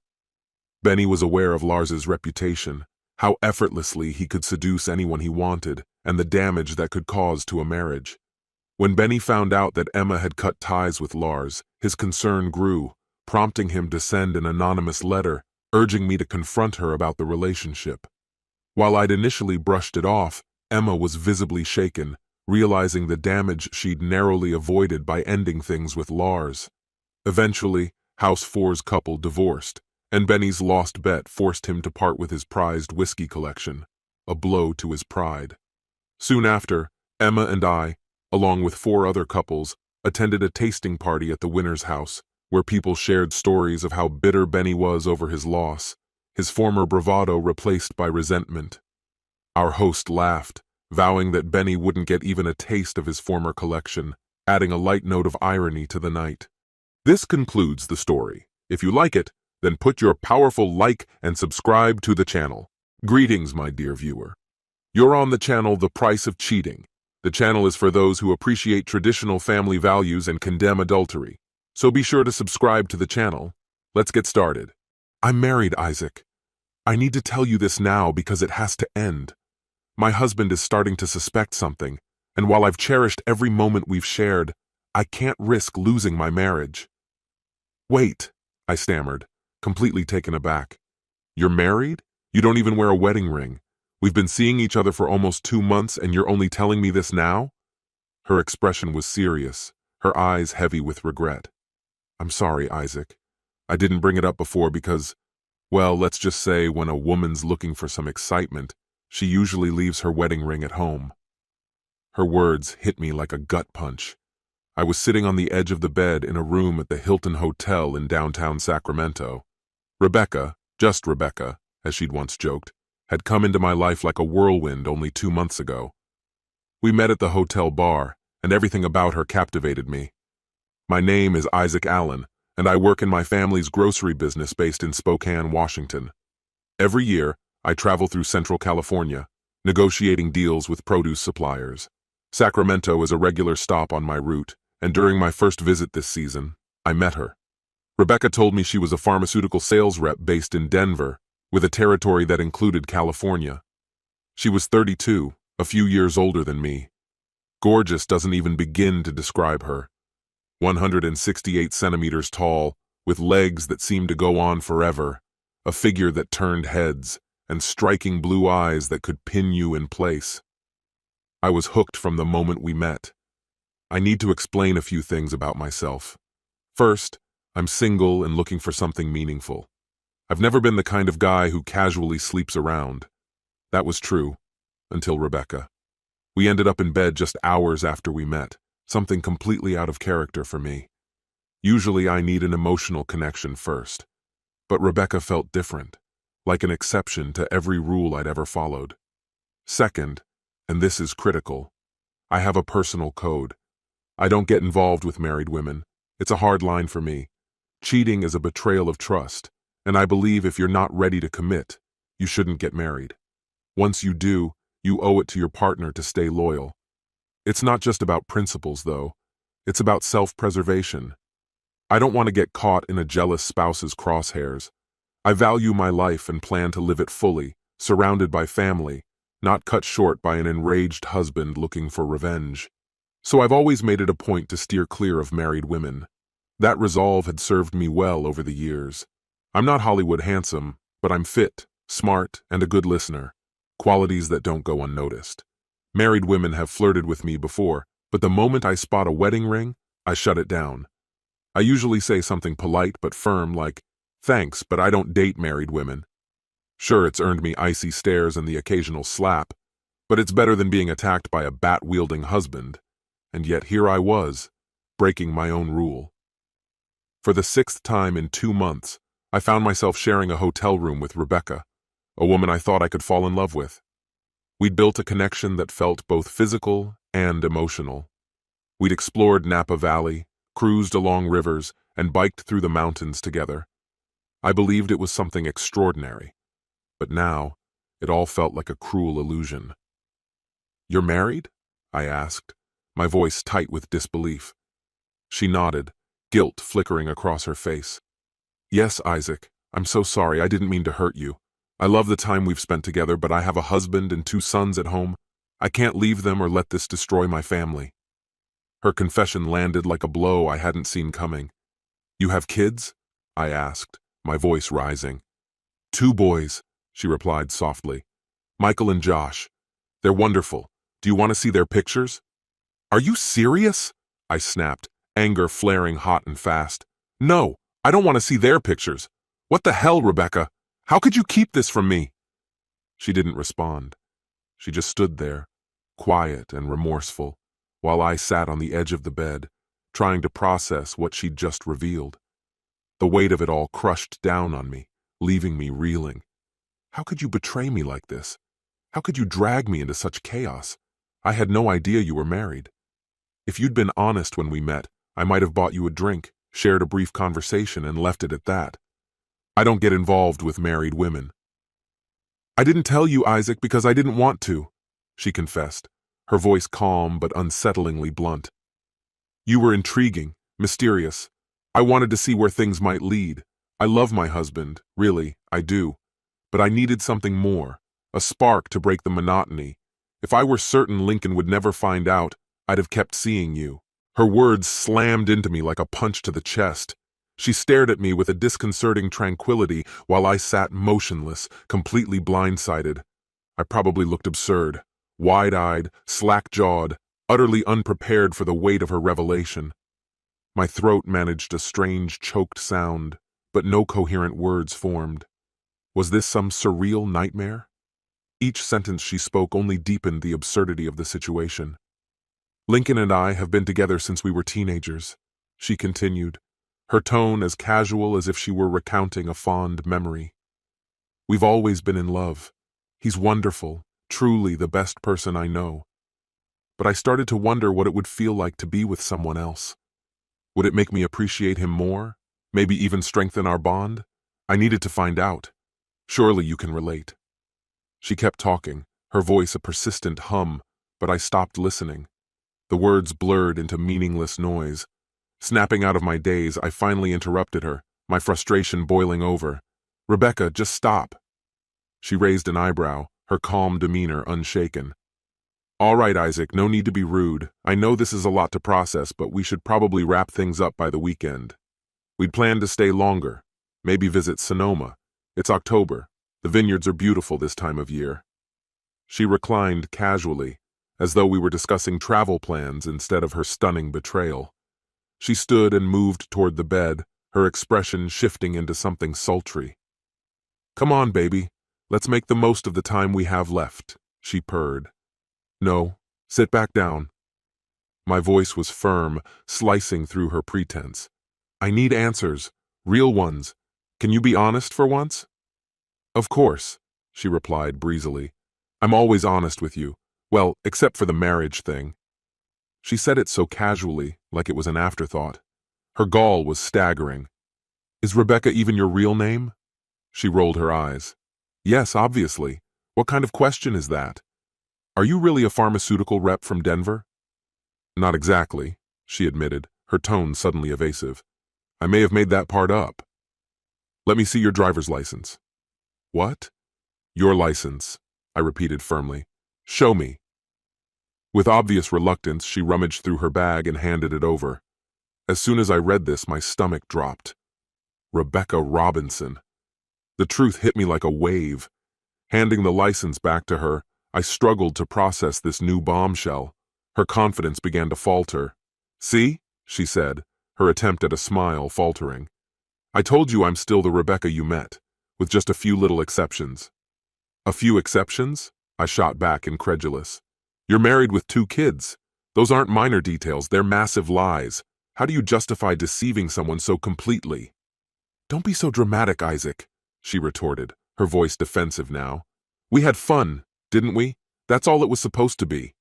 Benny was aware of Lars's reputation, how effortlessly he could seduce anyone he wanted, and the damage that could cause to a marriage. When Benny found out that Emma had cut ties with Lars, his concern grew, prompting him to send an anonymous letter, urging me to confront her about the relationship. While I'd initially brushed it off, Emma was visibly shaken, realizing the damage she'd narrowly avoided by ending things with Lars. Eventually, House 4's couple divorced, and Benny's lost bet forced him to part with his prized whiskey collection, a blow to his pride. Soon after, Emma and I, along with 4 other couples, attended a tasting party at the winner's house, where people shared stories of how bitter Benny was over his loss, his former bravado replaced by resentment. Our host laughed, vowing that Benny wouldn't get even a taste of his former collection, adding a light note of irony to the night. This concludes the story. If you like it, then put your powerful like and subscribe to the channel. Greetings, my dear viewer. You're on the channel The Price of Cheating. The channel is for those who appreciate traditional family values and condemn adultery. So be sure to subscribe to the channel. Let's get started. I'm married, Isaac. I need to tell you this now because it has to end. My husband is starting to suspect something, and while I've cherished every moment we've shared, I can't risk losing my marriage. Wait, I stammered, completely taken aback. You're married? You don't even wear a wedding ring. We've been seeing each other for almost 2 months and you're only telling me this now? Her expression was serious, her eyes heavy with regret. I'm sorry, Isaac. I didn't bring it up before because, well, let's just say when a woman's looking for some excitement, she usually leaves her wedding ring at home. Her words hit me like a gut punch. I was sitting on the edge of the bed in a room at the Hilton Hotel in downtown Sacramento. Rebecca, just Rebecca, as she'd once joked, had come into my life like a whirlwind only 2 months ago. We met at the hotel bar, and everything about her captivated me. My name is Isaac Allen, and I work in my family's grocery business based in Spokane, Washington. Every year, I travel through Central California, negotiating deals with produce suppliers. Sacramento is a regular stop on my route, and during my first visit this season, I met her. Rebecca told me she was a pharmaceutical sales rep based in Denver, with a territory that included California. She was 32, a few years older than me. Gorgeous doesn't even begin to describe her. 168 centimeters tall, with legs that seemed to go on forever, a figure that turned heads, and striking blue eyes that could pin you in place. I was hooked from the moment we met. I need to explain a few things about myself. First, I'm single and looking for something meaningful. I've never been the kind of guy who casually sleeps around. That was true, until Rebecca. We ended up in bed just hours after we met, something completely out of character for me. Usually I need an emotional connection first. But Rebecca felt different, like an exception to every rule I'd ever followed. Second, and this is critical, I have a personal code. I don't get involved with married women. It's a hard line for me. Cheating is a betrayal of trust, and I believe if you're not ready to commit, you shouldn't get married. Once you do, you owe it to your partner to stay loyal. It's not just about principles, though. It's about self-preservation. I don't want to get caught in a jealous spouse's crosshairs. I value my life and plan to live it fully, surrounded by family, not cut short by an enraged husband looking for revenge. So I've always made it a point to steer clear of married women. That resolve had served me well over the years. I'm not Hollywood handsome, but I'm fit, smart, and a good listener, qualities that don't go unnoticed. Married women have flirted with me before, but the moment I spot a wedding ring, I shut it down. I usually say something polite but firm like, "Thanks, but I don't date married women." Sure, it's earned me icy stares and the occasional slap, but it's better than being attacked by a bat-wielding husband. And yet here I was, breaking my own rule. For the 6th time in 2 months, I found myself sharing a hotel room with Rebecca, a woman I thought I could fall in love with. We'd built a connection that felt both physical and emotional. We'd explored Napa Valley, cruised along rivers, and biked through the mountains together. I believed it was something extraordinary, but now it all felt like a cruel illusion. "You're married?" I asked, my voice tight with disbelief. She nodded, guilt flickering across her face. "Yes, Isaac, I'm so sorry, I didn't mean to hurt you. I love the time we've spent together, but I have a husband and 2 sons at home. I can't leave them or let this destroy my family." Her confession landed like a blow I hadn't seen coming. "You have kids?" I asked, my voice rising. "2 boys," she replied softly. "Michael and Josh. They're wonderful. Do you want to see their pictures?" "Are you serious?" I snapped, anger flaring hot and fast. "No, I don't want to see their pictures. What the hell, Rebecca? How could you keep this from me?" She didn't respond. She just stood there, quiet and remorseful, while I sat on the edge of the bed, trying to process what she'd just revealed. The weight of it all crushed down on me, leaving me reeling. How could you betray me like this? How could you drag me into such chaos? I had no idea you were married. If you'd been honest when we met, I might have bought you a drink, shared a brief conversation, and left it at that. I don't get involved with married women. "I didn't tell you, Isaac, because I didn't want to," she confessed, her voice calm but unsettlingly blunt. "You were intriguing, mysterious. I wanted to see where things might lead. I love my husband, really, I do. But I needed something more, a spark to break the monotony. If I were certain Lincoln would never find out, I'd have kept seeing you." Her words slammed into me like a punch to the chest. She stared at me with a disconcerting tranquility while I sat motionless, completely blindsided. I probably looked absurd, wide-eyed, slack-jawed, utterly unprepared for the weight of her revelation. My throat managed a strange, choked sound, but no coherent words formed. Was this some surreal nightmare? Each sentence she spoke only deepened the absurdity of the situation. Lincoln and I have been together since we were teenagers, she continued, her tone as casual as if she were recounting a fond memory. We've always been in love. He's wonderful, truly the best person I know. But I started to wonder what it would feel like to be with someone else. Would it make me appreciate him more? Maybe even strengthen our bond? I needed to find out. Surely you can relate. She kept talking, her voice a persistent hum, but I stopped listening. The words blurred into meaningless noise. Snapping out of my daze, I finally interrupted her, my frustration boiling over. "Rebecca, just stop." She raised an eyebrow, her calm demeanor unshaken. "All right, Isaac, no need to be rude. I know this is a lot to process, but we should probably wrap things up by the weekend. We'd planned to stay longer, maybe visit Sonoma. It's October. The vineyards are beautiful this time of year." She reclined casually, as though we were discussing travel plans instead of her stunning betrayal. She stood and moved toward the bed, her expression shifting into something sultry. "Come on, baby. Let's make the most of the time we have left," she purred. "No, sit back down." My voice was firm, slicing through her pretense. "I need answers, real ones. Can you be honest for once?" "Of course," she replied breezily. "I'm always honest with you. Well, except for the marriage thing." She said it so casually, like it was an afterthought. Her gall was staggering. "Is Rebecca even your real name?" She rolled her eyes. "Yes, obviously. What kind of question is that? Are you really a pharmaceutical rep from Denver?" "Not exactly," she admitted, her tone suddenly evasive. "I may have made that part up." "Let me see your driver's license." "What?" "Your license," I repeated firmly. "Show me." With obvious reluctance, she rummaged through her bag and handed it over. As soon as I read this, my stomach dropped. Rebecca Robinson. The truth hit me like a wave. Handing the license back to her, I struggled to process this new bombshell. Her confidence began to falter. "See?" she said, her attempt at a smile faltering. "I told you I'm still the Rebecca you met, with just a few little exceptions." "A few exceptions?" I shot back, incredulous. "You're married with 2 kids. Those aren't minor details, they're massive lies. How do you justify deceiving someone so completely?" "Don't be so dramatic, Isaac," she retorted, her voice defensive now. "We had fun, didn't we? That's all it was supposed to be."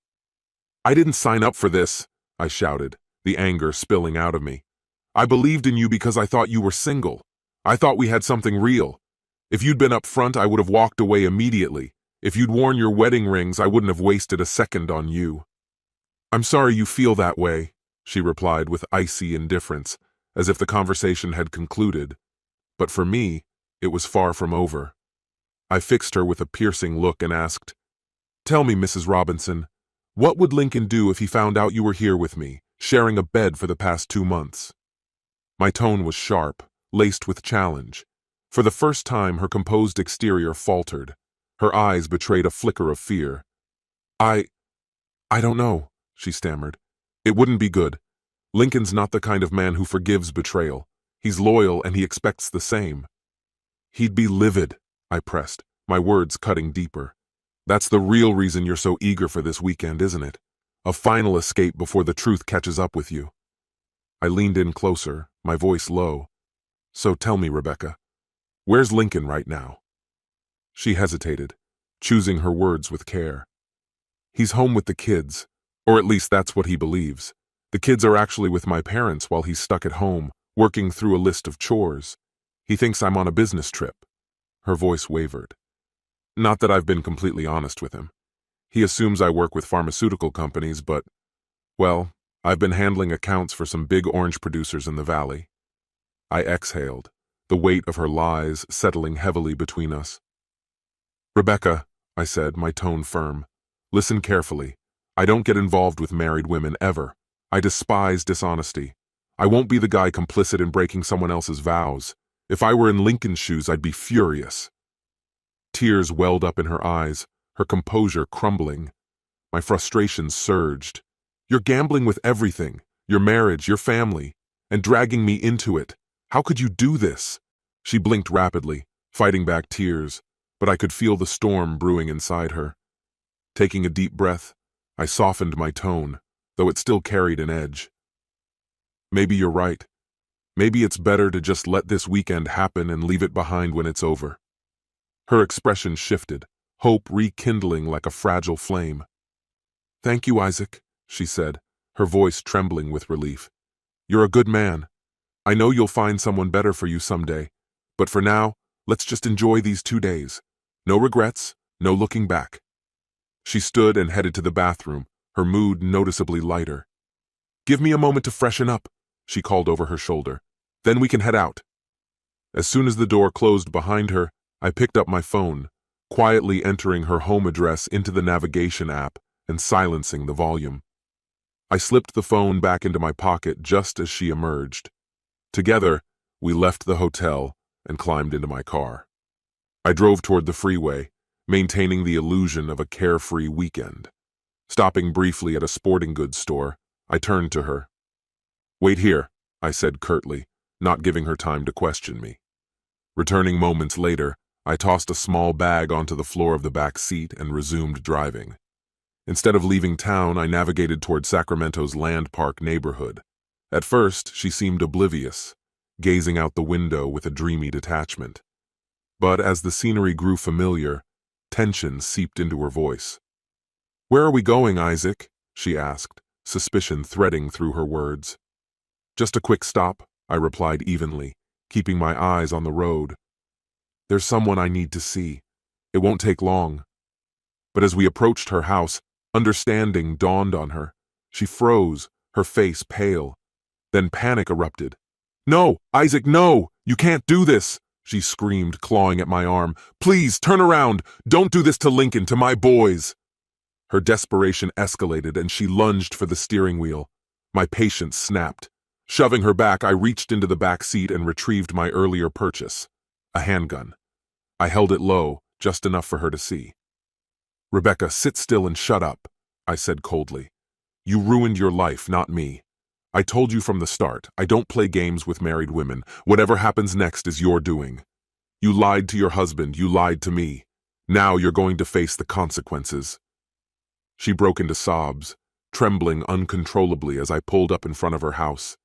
"I didn't sign up for this," I shouted, the anger spilling out of me. "I believed in you because I thought you were single. I thought we had something real. If you'd been up front, I would have walked away immediately. If you'd worn your wedding rings, I wouldn't have wasted a second on you." "I'm sorry you feel that way," she replied with icy indifference, as if the conversation had concluded. But for me, it was far from over. I fixed her with a piercing look and asked, "Tell me, Mrs. Robinson, what would Lincoln do if he found out you were here with me, sharing a bed for the past 2 months?" My tone was sharp, laced with challenge. For the first time, her composed exterior faltered. Her eyes betrayed a flicker of fear. I don't know," she stammered. "It wouldn't be good. Lincoln's not the kind of man who forgives betrayal. He's loyal and he expects the same." "He'd be livid," I pressed, my words cutting deeper. "That's the real reason you're so eager for this weekend, isn't it? A final escape before the truth catches up with you." I leaned in closer, my voice low. "So tell me, Rebecca, where's Lincoln right now?" She hesitated, choosing her words with care. "He's home with the kids, or at least that's what he believes. The kids are actually with my parents while he's stuck at home, working through a list of chores. He thinks I'm on a business trip." Her voice wavered. "Not that I've been completely honest with him. He assumes I work with pharmaceutical companies, but, well, I've been handling accounts for some big orange producers in the valley." I exhaled, the weight of her lies settling heavily between us. "Rebecca," I said, my tone firm, "listen carefully. I don't get involved with married women, ever. I despise dishonesty. I won't be the guy complicit in breaking someone else's vows. If I were in Lincoln's shoes, I'd be furious." Tears welled up in her eyes, her composure crumbling. My frustration surged. "You're gambling with everything, your marriage, your family, and dragging me into it. How could you do this?" She blinked rapidly, fighting back tears, but I could feel the storm brewing inside her. Taking a deep breath, I softened my tone. though it still carried an edge. Maybe you're right. Maybe it's better to just let this weekend happen and leave it behind when it's over. Her expression shifted, hope rekindling like a fragile flame. Thank you, Isaac, she said, her voice trembling with relief. You're a good man. I know you'll find someone better for you someday, but for now, let's just enjoy these 2 days. No regrets, no looking back. She stood and headed to the bathroom, her mood noticeably lighter. Give me a moment to freshen up, she called over her shoulder. Then we can head out. As soon as the door closed behind her, I picked up my phone, quietly entering her home address into the navigation app and silencing the volume. I slipped the phone back into my pocket just as she emerged. Together, we left the hotel and climbed into my car. I drove toward the freeway, maintaining the illusion of a carefree weekend. Stopping briefly at a sporting goods store, I turned to her. Wait here, I said curtly, not giving her time to question me. Returning moments later, I tossed a small bag onto the floor of the back seat and resumed driving. Instead of leaving town, I navigated toward Sacramento's Land Park neighborhood. At first, she seemed oblivious, gazing out the window with a dreamy detachment. But as the scenery grew familiar, tension seeped into her voice. Where are we going, Isaac? She asked, suspicion threading through her words. Just a quick stop, I replied evenly, keeping my eyes on the road. There's someone I need to see. It won't take long. But as we approached her house, understanding dawned on her. She froze, her face pale. Then panic erupted. No, Isaac, no! You can't do this! She screamed, clawing at my arm. Please, turn around! Don't do this to Lincoln, to my boys! Her desperation escalated and she lunged for the steering wheel. My patience snapped. Shoving her back, I reached into the back seat and retrieved my earlier purchase, a handgun. I held it low, just enough for her to see. Rebecca, sit still and shut up, I said coldly. You ruined your life, not me. I told you from the start, I don't play games with married women. Whatever happens next is your doing. You lied to your husband, you lied to me. Now you're going to face the consequences. She broke into sobs, trembling uncontrollably as I pulled up in front of her house.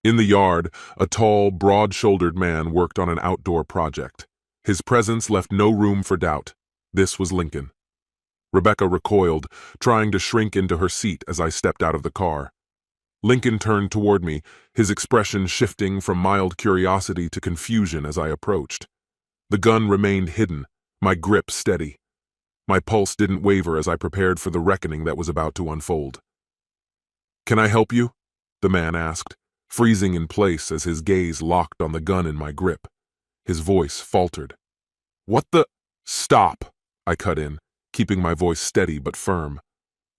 In the yard, a tall, broad-shouldered man worked on an outdoor project. His presence left no room for doubt. This was Lincoln. Rebecca recoiled, trying to shrink into her seat as I stepped out of the car. Lincoln turned toward me, his expression shifting from mild curiosity to confusion as I approached. The gun remained hidden, my grip steady. My pulse didn't waver as I prepared for the reckoning that was about to unfold. Can I help you? The man asked, freezing in place as his gaze locked on the gun in my grip. His voice faltered. What the— Stop, I cut in, keeping my voice steady but firm.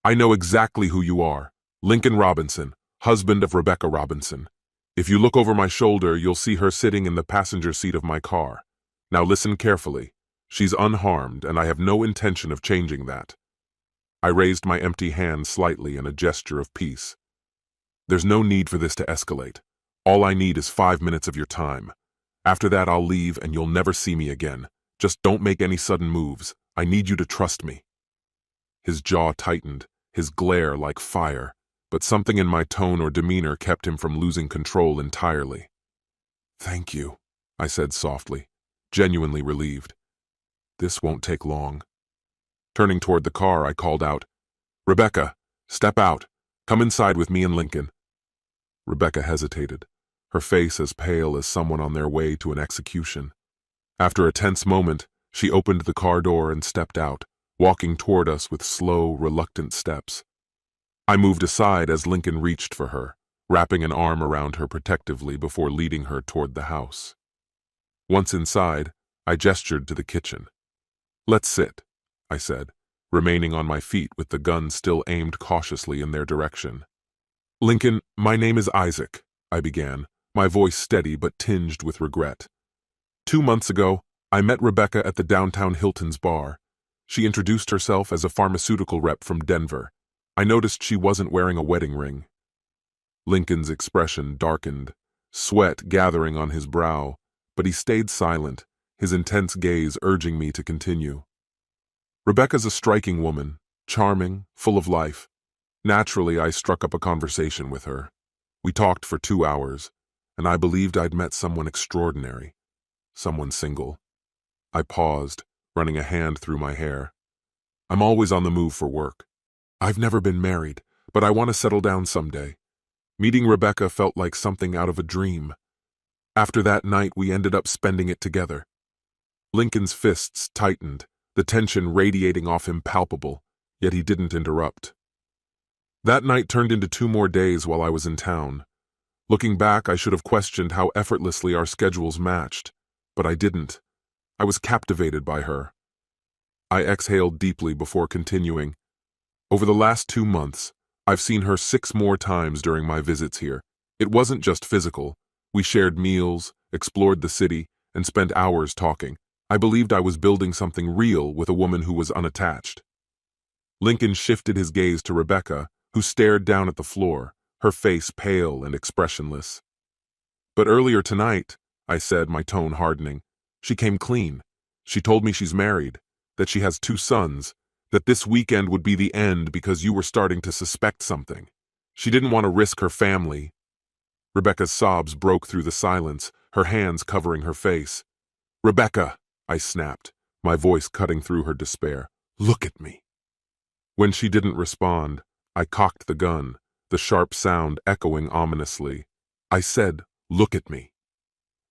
I know exactly who you are. Lincoln Robinson, husband of Rebecca Robinson. If you look over my shoulder, you'll see her sitting in the passenger seat of my car. Now listen carefully. She's unharmed, and I have no intention of changing that. I raised my empty hand slightly in a gesture of peace. There's no need for this to escalate. All I need is 5 minutes of your time. After that, I'll leave and you'll never see me again. Just don't make any sudden moves. I need you to trust me. His jaw tightened, his glare like fire, but something in my tone or demeanor kept him from losing control entirely. Thank you, I said softly, genuinely relieved. This won't take long. Turning toward the car, I called out, Rebecca, step out. Come inside with me and Lincoln. Rebecca hesitated, her face as pale as someone on their way to an execution. After a tense moment, she opened the car door and stepped out, walking toward us with slow, reluctant steps. I moved aside as Lincoln reached for her, wrapping an arm around her protectively before leading her toward the house. Once inside, I gestured to the kitchen. Let's sit, I said, remaining on my feet with the gun still aimed cautiously in their direction. Lincoln, my name is Isaac, I began, my voice steady but tinged with regret. 2 months ago, I met Rebecca at the downtown Hilton's bar. She introduced herself as a pharmaceutical rep from Denver. I noticed she wasn't wearing a wedding ring. Lincoln's expression darkened, sweat gathering on his brow, but he stayed silent, his intense gaze urging me to continue. Rebecca's a striking woman, charming, full of life. Naturally, I struck up a conversation with her. We talked for 2 hours, and I believed I'd met someone extraordinary, someone single. I paused, running a hand through my hair. I'm always on the move for work. I've never been married, but I want to settle down someday. Meeting Rebecca felt like something out of a dream. After that night, we ended up spending it together. Lincoln's fists tightened, the tension radiating off him palpable, yet he didn't interrupt. That night turned into 2 more days while I was in town. Looking back, I should have questioned how effortlessly our schedules matched, but I didn't. I was captivated by her. I exhaled deeply before continuing. Over the last 2 months, I've seen her 6 more times during my visits here. It wasn't just physical. We shared meals, explored the city, and spent hours talking. I believed I was building something real with a woman who was unattached. Lincoln shifted his gaze to Rebecca, who stared down at the floor, her face pale and expressionless. But earlier tonight, I said, my tone hardening, she came clean. She told me she's married, that she has 2 sons, that this weekend would be the end because you were starting to suspect something. She didn't want to risk her family. Rebecca's sobs broke through the silence, her hands covering her face. "Rebecca," I snapped, my voice cutting through her despair. "Look at me." When she didn't respond, I cocked the gun, the sharp sound echoing ominously. I said, "Look at me."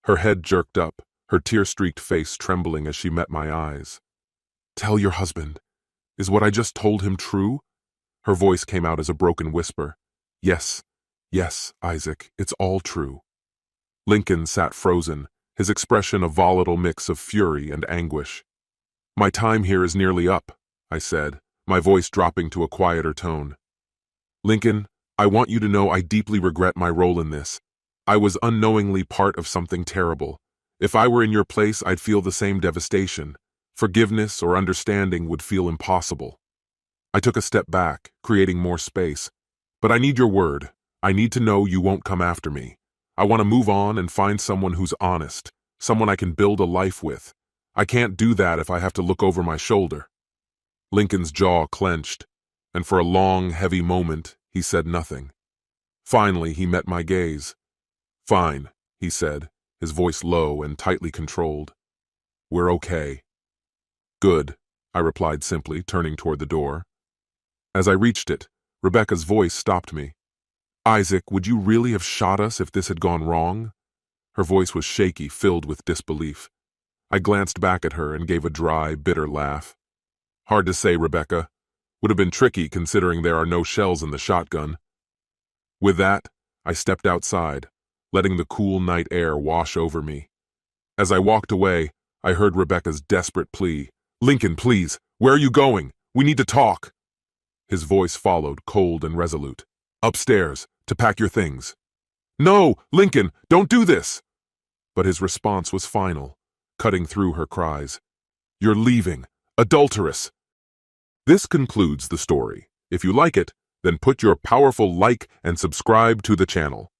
Her head jerked up, her tear-streaked face trembling as she met my eyes. "Tell your husband. Is what I just told him true?" Her voice came out as a broken whisper. Yes, Isaac, it's all true." Lincoln sat frozen, his expression a volatile mix of fury and anguish. "My time here is nearly up," I said, my voice dropping to a quieter tone. "Lincoln, I want you to know I deeply regret my role in this. I was unknowingly part of something terrible. If I were in your place, I'd feel the same devastation. Forgiveness or understanding would feel impossible." I took a step back, creating more space. "But I need your word. I need to know you won't come after me. I want to move on and find someone who's honest, someone I can build a life with. I can't do that if I have to look over my shoulder." Lincoln's jaw clenched, and for a long, heavy moment, he said nothing. Finally, he met my gaze. "Fine," he said, his voice low and tightly controlled. "We're okay." "Good," I replied simply, turning toward the door. As I reached it, Rebecca's voice stopped me. "Isaac, would you really have shot us if this had gone wrong?" Her voice was shaky, filled with disbelief. I glanced back at her and gave a dry, bitter laugh. "Hard to say, Rebecca. Would have been tricky considering there are no shells in the shotgun." With that, I stepped outside, letting the cool night air wash over me. As I walked away, I heard Rebecca's desperate plea. "Lincoln, please, where are you going? We need to talk." His voice followed, cold and resolute. "Upstairs, to pack your things." "No, Lincoln, don't do this!" But his response was final, cutting through her cries. "You're leaving, adulteress." This concludes the story. If you like it, then put your powerful like and subscribe to the channel.